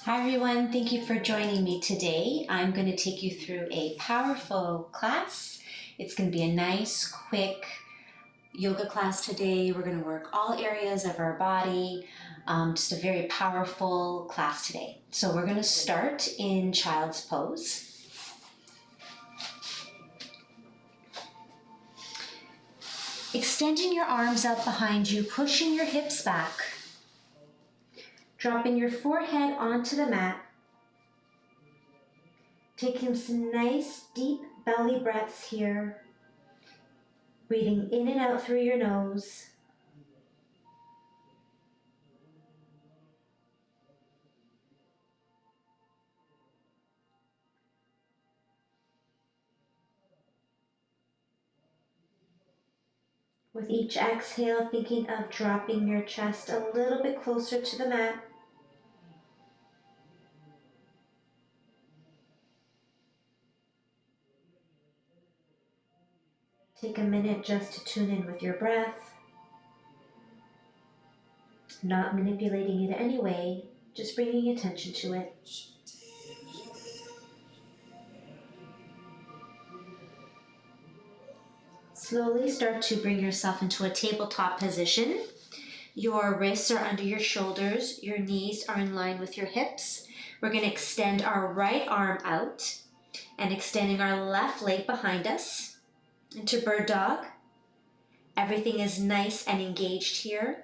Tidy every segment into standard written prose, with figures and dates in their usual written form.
Hi everyone, thank you for joining me today. I'm going to take you through a powerful class. It's going to be a nice, quick yoga class today. We're going to work all areas of our body. Just a very powerful class today. So we're going to start in child's pose. Extending your arms out behind you, pushing your hips back. Dropping your forehead onto the mat. Taking some nice deep belly breaths here. Breathing in and out through your nose. With each exhale, thinking of dropping your chest a little bit closer to the mat. Take a minute just to tune in with your breath. Not manipulating it in any way, just bringing attention to it. Slowly start to bring yourself into a tabletop position. Your wrists are under your shoulders, your knees are in line with your hips. We're going to extend our right arm out and extending our left leg behind us into bird dog. Everything is nice and engaged here.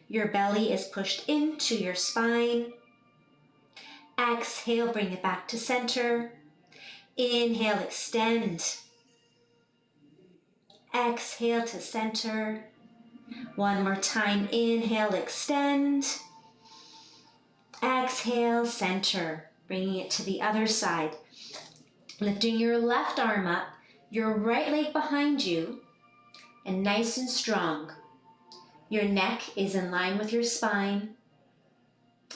Your belly is pushed into your spine. Exhale, bring it back to center. Inhale, extend. Exhale to center. One more time, inhale, extend. Exhale, center. Bringing it to the other side. Lifting your left arm up, your right leg behind you, and nice and strong. Your neck is in line with your spine.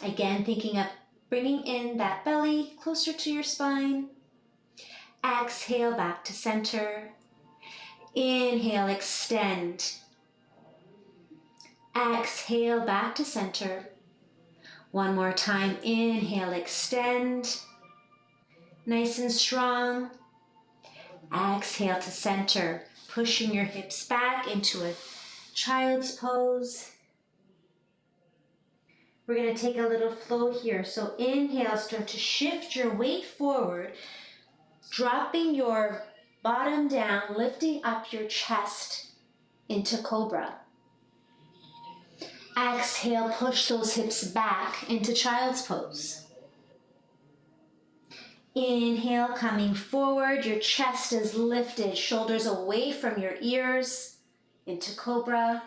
Again, thinking of bringing in that belly closer to your spine. Exhale, back to center. Inhale, extend. Exhale, back to center. One more time, inhale, extend. Nice and strong. Exhale to center, pushing your hips back into a child's pose. We're going to take a little flow here. So inhale, start to shift your weight forward, dropping your bottom down, lifting up your chest into cobra. Exhale, push those hips back into child's pose. Inhale, coming forward, your chest is lifted, shoulders away from your ears into cobra.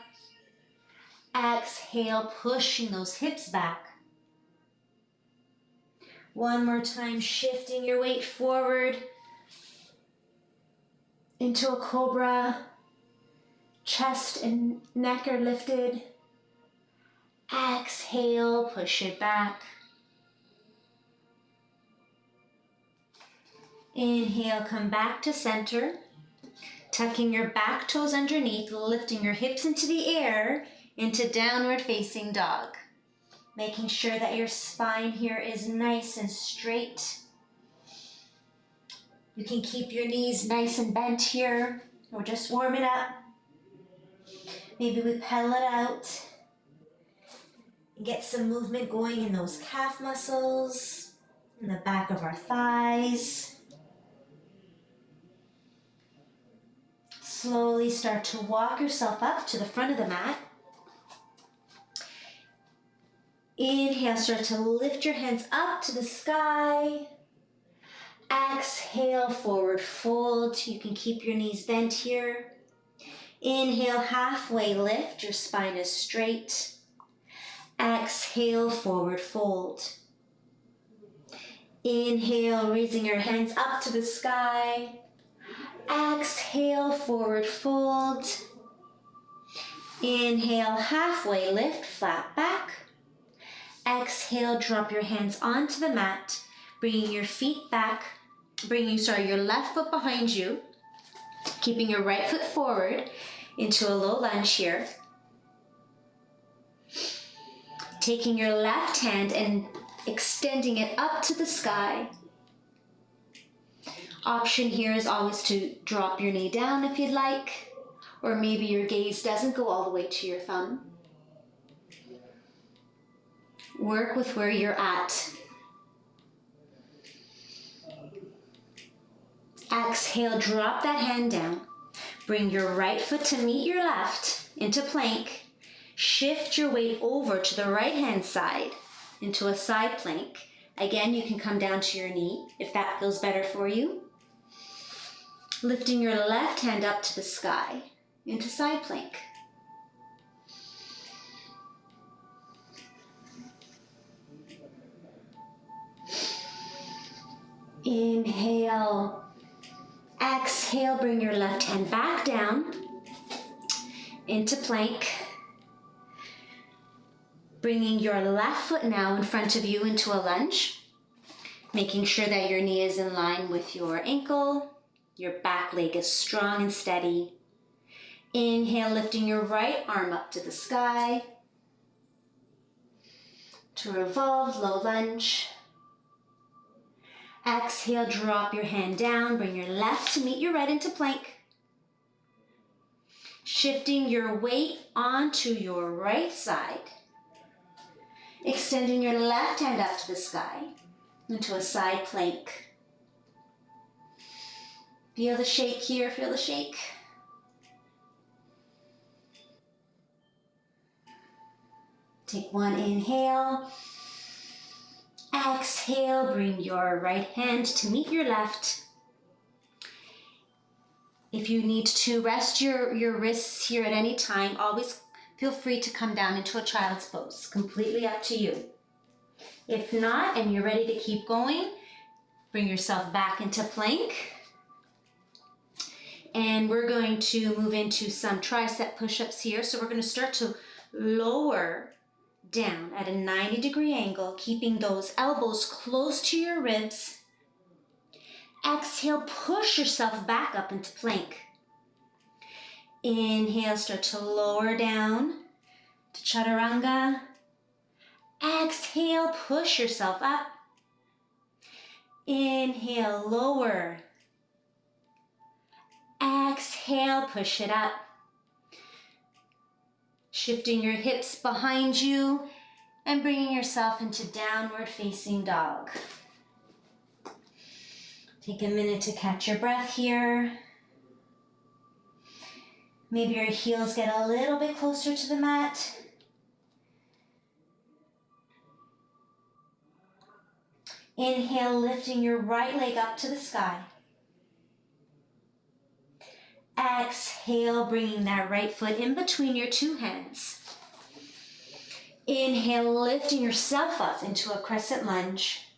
Exhale, pushing those hips back. One more time, shifting your weight forward into a cobra. Chest and neck are lifted. Exhale, push it back. Inhale, come back to center. Tucking your back toes underneath, lifting your hips into the air, into downward facing dog. Making sure that your spine here is nice and straight. You can keep your knees nice and bent here, or just warm it up. Maybe we pedal it out. Get some movement going in those calf muscles, in the back of our thighs. Slowly start to walk yourself up to the front of the mat. Inhale, start to lift your hands up to the sky. Exhale, forward fold. You can keep your knees bent here. Inhale, halfway lift. Your spine is straight. Exhale, forward fold. Inhale, raising your hands up to the sky. Exhale, forward fold. Inhale, halfway lift, flat back. Exhale, drop your hands onto the mat, bringing your feet back, your left foot behind you, keeping your right foot forward into a low lunge here. Taking your left hand and extending it up to the sky. Option here is always to drop your knee down if you'd like, or maybe your gaze doesn't go all the way to your thumb. Work with where you're at. Exhale, drop that hand down. Bring your right foot to meet your left into plank. Shift your weight over to the right hand side into a side plank. Again, you can come down to your knee if that feels better for you. Lifting your left hand up to the sky into side plank. Inhale. Exhale, bring your left hand back down into plank. Bringing your left foot now in front of you into a lunge. Making sure that your knee is in line with your ankle. Your back leg is strong and steady. Inhale, lifting your right arm up to the sky. To revolve, low lunge. Exhale, drop your hand down, bring your left to meet your right into plank. Shifting your weight onto your right side. Extending your left hand up to the sky into a side plank. Feel the shake here, feel the shake. Take one inhale. Exhale, bring your right hand to meet your left. If you need to rest your wrists here at any time, always feel free to come down into a child's pose. Completely up to you. If not, and you're ready to keep going, bring yourself back into plank. And we're going to move into some tricep push-ups here. So we're going to start to lower down at a 90-degree angle, keeping those elbows close to your ribs. Exhale, push yourself back up into plank. Inhale, start to lower down to chaturanga. Exhale, push yourself up. Inhale, lower. Exhale, push it up. Shifting your hips behind you and bringing yourself into downward facing dog. Take a minute to catch your breath here. Maybe your heels get a little bit closer to the mat. Inhale, lifting your right leg up to the sky. Exhale, bringing that right foot in between your two hands. Inhale, lifting yourself up into a crescent lunge.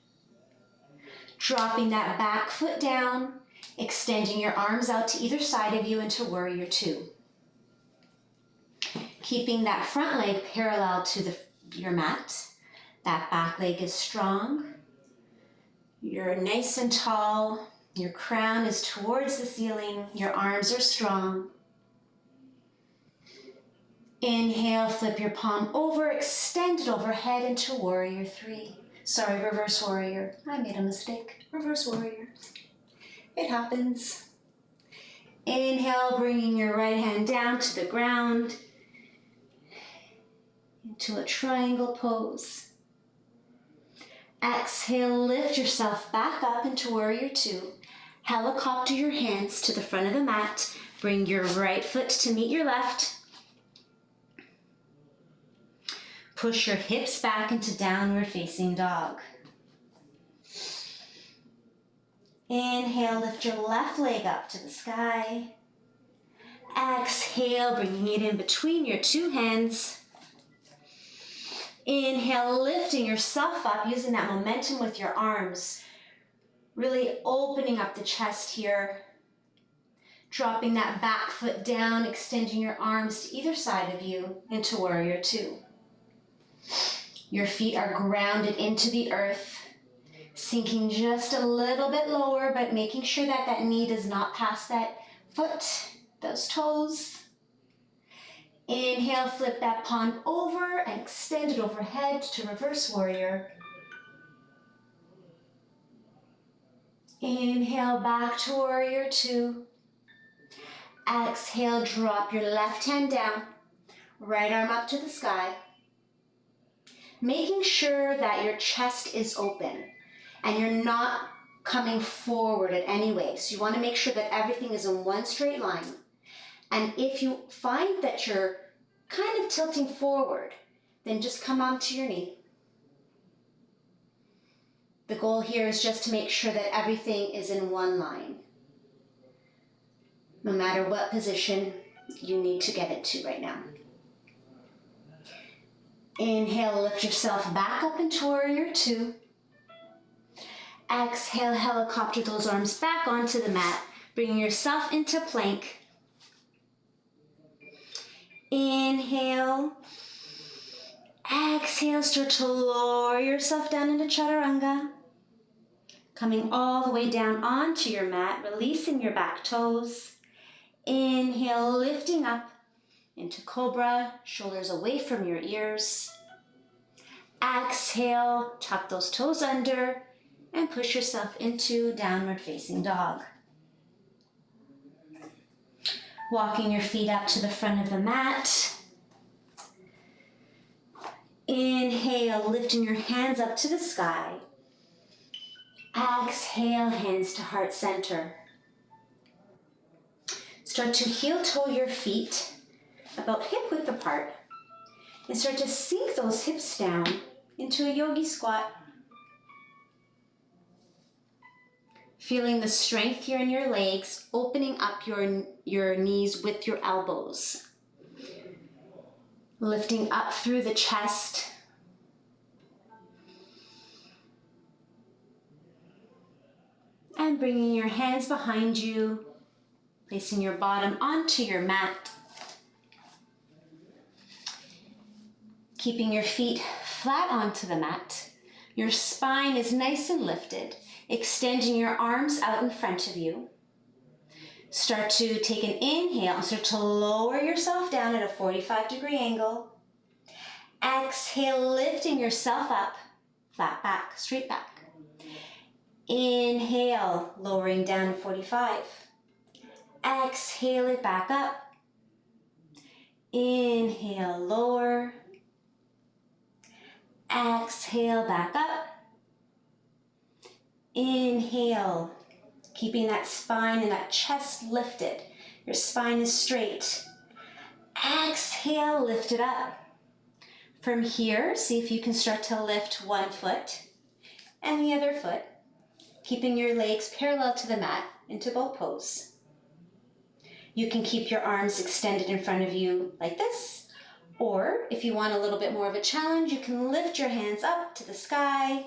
Dropping that back foot down, extending your arms out to either side of you into warrior two. Keeping that front leg parallel to your mat. That back leg is strong. You're nice and tall. Your crown is towards the ceiling. Your arms are strong. Inhale, flip your palm over, extend it overhead into warrior three. Sorry, reverse warrior. I made a mistake. Reverse warrior. It happens. Inhale, bringing your right hand down to the ground into a triangle pose. Exhale, lift yourself back up into warrior two. Helicopter your hands to the front of the mat. Bring your right foot to meet your left. Push your hips back into downward facing dog. Inhale, lift your left leg up to the sky. Exhale, bringing it in between your two hands. Inhale, lifting yourself up, using that momentum with your arms. Really opening up the chest here. Dropping that back foot down, extending your arms to either side of you into warrior two. Your feet are grounded into the earth, sinking just a little bit lower, but making sure that that knee does not pass that foot, those toes. Inhale, flip that palm over and extend it overhead to reverse warrior. Inhale back to warrior two. Exhale, drop your left hand down, right arm up to the sky. Making sure that your chest is open and you're not coming forward in any way. So you want to make sure that everything is in one straight line. And if you find that you're kind of tilting forward, then just come onto your knee. The goal here is just to make sure that everything is in one line, no matter what position you need to get into right now. Inhale, lift yourself back up into warrior two. Exhale, helicopter those arms back onto the mat, bringing yourself into plank. Inhale. Exhale, start to lower yourself down into chaturanga. Coming all the way down onto your mat, releasing your back toes. Inhale, lifting up into cobra, shoulders away from your ears. Exhale, tuck those toes under and push yourself into downward facing dog. Walking your feet up to the front of the mat. Inhale, lifting your hands up to the sky. Exhale, hands to heart center. Start to heel toe your feet about hip width apart and start to sink those hips down into a yogi squat. Feeling the strength here in your legs, opening up your knees with your elbows. Lifting up through the chest. And bringing your hands behind you, placing your bottom onto your mat. Keeping your feet flat onto the mat. Your spine is nice and lifted, extending your arms out in front of you. Start to take an inhale and start to lower yourself down at a 45-degree angle. Exhale, lifting yourself up, flat back, straight back. Inhale, lowering down to 45. Exhale it back up. Inhale, lower. Exhale, back up. Inhale, keeping that spine and that chest lifted. Your spine is straight. Exhale, lift it up. From here, see if you can start to lift one foot and the other foot, keeping your legs parallel to the mat into boat pose. You can keep your arms extended in front of you like this, or if you want a little bit more of a challenge, you can lift your hands up to the sky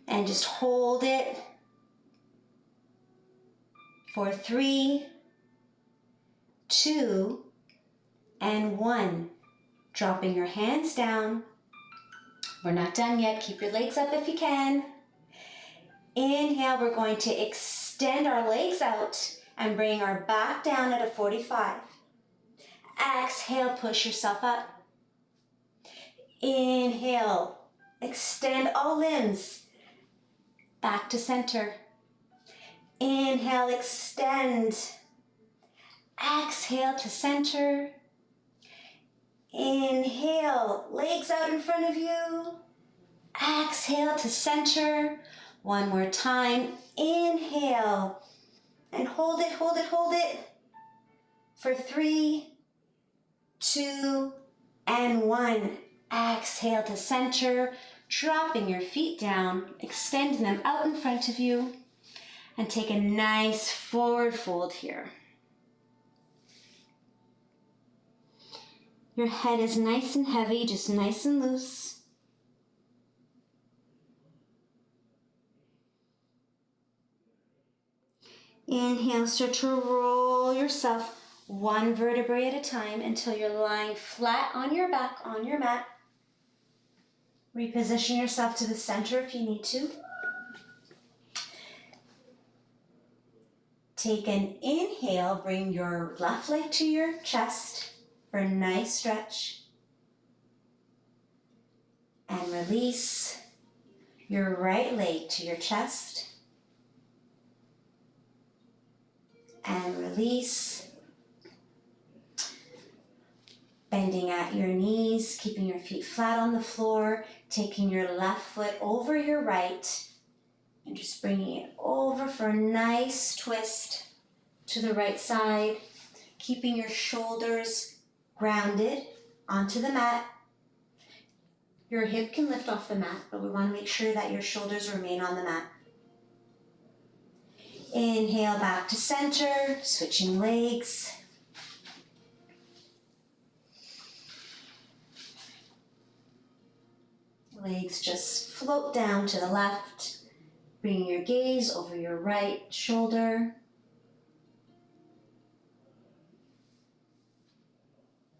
and just hold it for 3, 2, and 1. Dropping your hands down. We're not done yet. Keep your legs up if you can. Inhale, we're going to extend our legs out and bring our back down at a 45. Exhale, push yourself up. Inhale, extend all limbs back to center. Inhale, extend. Exhale to center. Inhale, legs out in front of you. Exhale to center. One more time. Inhale. And hold it, hold it, hold it. For 3, 2, and 1. Exhale to center. Dropping your feet down. Extending them out in front of you. And take a nice forward fold here. Your head is nice and heavy, just nice and loose. Inhale, start to roll yourself one vertebrae at a time until you're lying flat on your back on your mat. Reposition yourself to the center if you need to. Take an inhale, bring your left leg to your chest for a nice stretch. And release your right leg to your chest and release. Bending at your knees, keeping your feet flat on the floor, taking your left foot over your right, and just bringing it over for a nice twist to the right side, keeping your shoulders grounded onto the mat. Your hip can lift off the mat, but we want to make sure that your shoulders remain on the mat. Inhale back to center, switching legs. Legs just float down to the left, bringing your gaze over your right shoulder.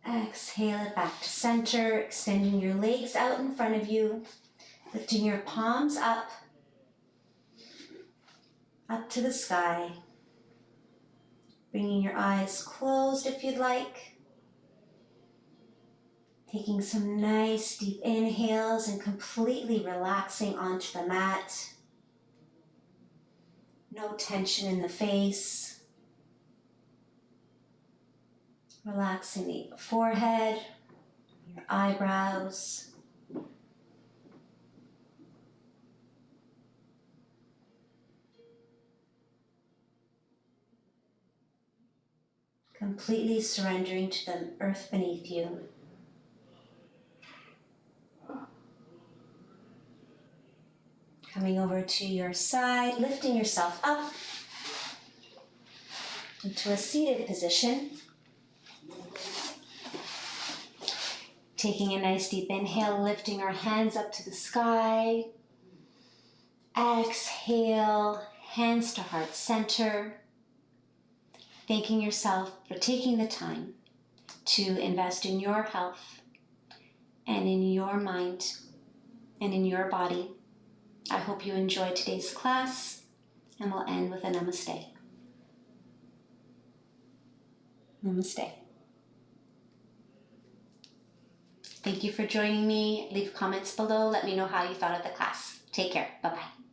Exhale it back to center, extending your legs out in front of you, lifting your palms up to the sky. Bringing your eyes closed if you'd like. Taking some nice deep inhales and completely relaxing onto the mat. No tension in the face. Relaxing the forehead, your eyebrows. Completely surrendering to the earth beneath you. Coming over to your side, lifting yourself up into a seated position. Taking a nice deep inhale, lifting our hands up to the sky. Exhale, hands to heart center. Thanking yourself for taking the time to invest in your health and in your mind and in your body. I hope you enjoyed today's class, and we'll end with a namaste. Namaste. Thank you for joining me. Leave comments below. Let me know how you thought of the class. Take care. Bye-bye.